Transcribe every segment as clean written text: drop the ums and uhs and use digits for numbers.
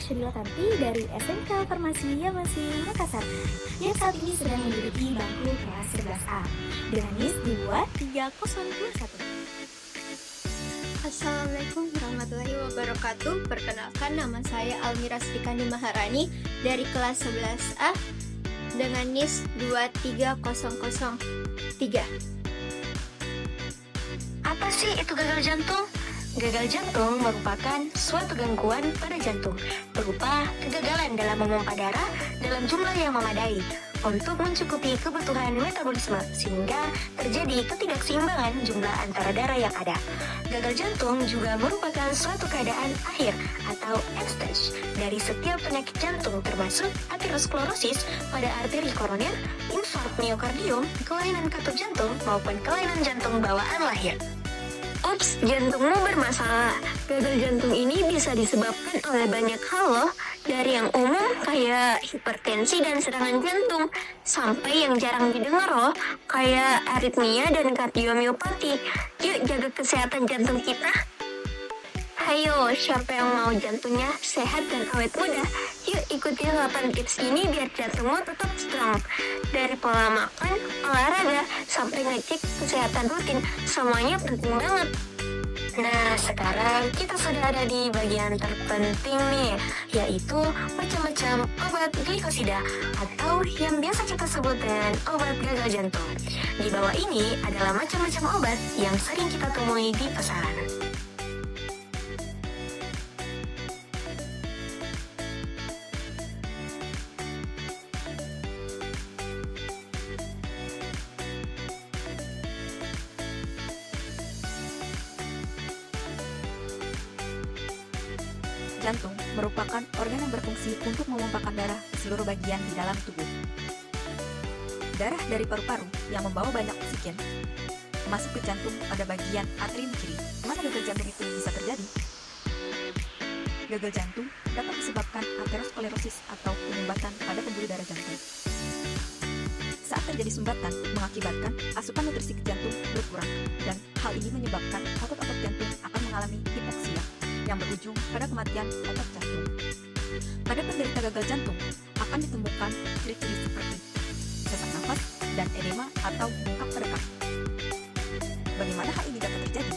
Marsyadila Tanti dari SMK Farmasi Yamasi Makassar yang saat ini sedang menduduki bangku kelas 11A dengan NIS dibuat 3021. Assalamualaikum warahmatullahi wabarakatuh. Perkenalkan, nama saya Almira Srikandi Maharani dari kelas 11A dengan NIS 23003. Apa sih itu gagal jantung? Gagal jantung merupakan suatu gangguan pada jantung berupa kegagalan dalam memompa darah dalam jumlah yang memadai untuk mencukupi kebutuhan metabolisme sehingga terjadi ketidakseimbangan jumlah antara darah yang ada. Gagal jantung juga merupakan suatu keadaan akhir atau end stage dari setiap penyakit jantung termasuk aterosklerosis pada arteri koroner, infark miokardium, kelainan katup jantung maupun kelainan jantung bawaan lahir. Ups, jantungmu bermasalah. Gagal jantung ini bisa disebabkan oleh banyak hal loh. Dari yang umum kayak hipertensi dan serangan jantung, sampai yang jarang didengar loh, kayak aritmia dan kardiomiopati. Yuk jaga kesehatan jantung kita. Ayo, siapa yang mau jantungnya sehat dan awet muda? Yuk ikuti 8 tips ini biar jantungmu tetap strong. Dari pola makan, olahraga, sampai ngecek kesehatan rutin, semuanya penting banget. Nah, sekarang kita sudah ada di bagian terpenting nih, yaitu macam-macam obat glikosida atau yang biasa kita sebut dengan obat gagal jantung. Di bawah ini adalah macam-macam obat yang sering kita temui di pasaran. Jantung merupakan organ yang berfungsi untuk memompakan darah ke seluruh bagian di dalam tubuh. Darah dari paru-paru yang membawa banyak oksigen masuk ke jantung pada bagian atrium kiri. Mana gagal jantung itu bisa terjadi? Gagal jantung dapat disebabkan aterosklerosis atau penyumbatan pada pembuluh darah jantung. Saat terjadi sumbatan, mengakibatkan asupan nutrisi ke jantung berkurang, dan hal ini menyebabkan otot-otot jantung akan mengalami hipoksia yang berujung pada kematian otot jantung. Pada penderita gagal jantung akan ditemukan ciri-ciri seperti sesak nafas dan edema atau bengkak pada kaki. Bagaimana hal ini dapat terjadi?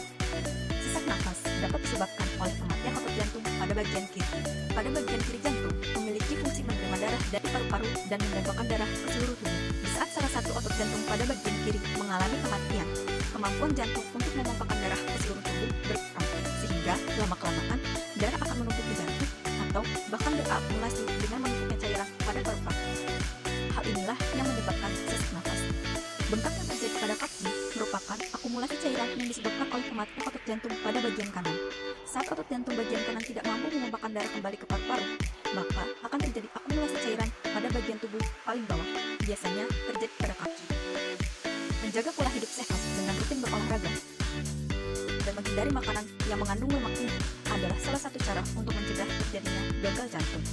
Sesak nafas dapat disebabkan oleh kematian otot jantung pada bagian kiri. Pada bagian kiri jantung memiliki fungsi menerima darah dari paru-paru dan memompakan darah ke seluruh tubuh. Di saat salah satu otot jantung pada bagian kiri mengalami kematian, kemampuan jantung untuk memompakan darah ke seluruh tubuh berkurang, sehingga lama-kelamaan darah akan menumpuk ke jantung atau bahkan berakumulasi dengan menumpuknya cairan pada paru-paru. Hal inilah yang menyebabkan sesak nafas. Bengkak yang terjadi pada kaki merupakan akumulasi cairan yang disebabkan oleh kematian otot jantung pada bagian kanan. Saat otot jantung bagian kanan tidak mampu memompakan darah kembali ke paru-paru, maka akan terjadi akumulasi cairan pada bagian tubuh paling bawah, biasanya terjadi pada kaki. Menjaga pola hidup sehat dengan rutin berolahraga dan menghindari makanan yang mengandung lemak tinggi adalah salah satu cara untuk mencegah terjadinya gagal jantung.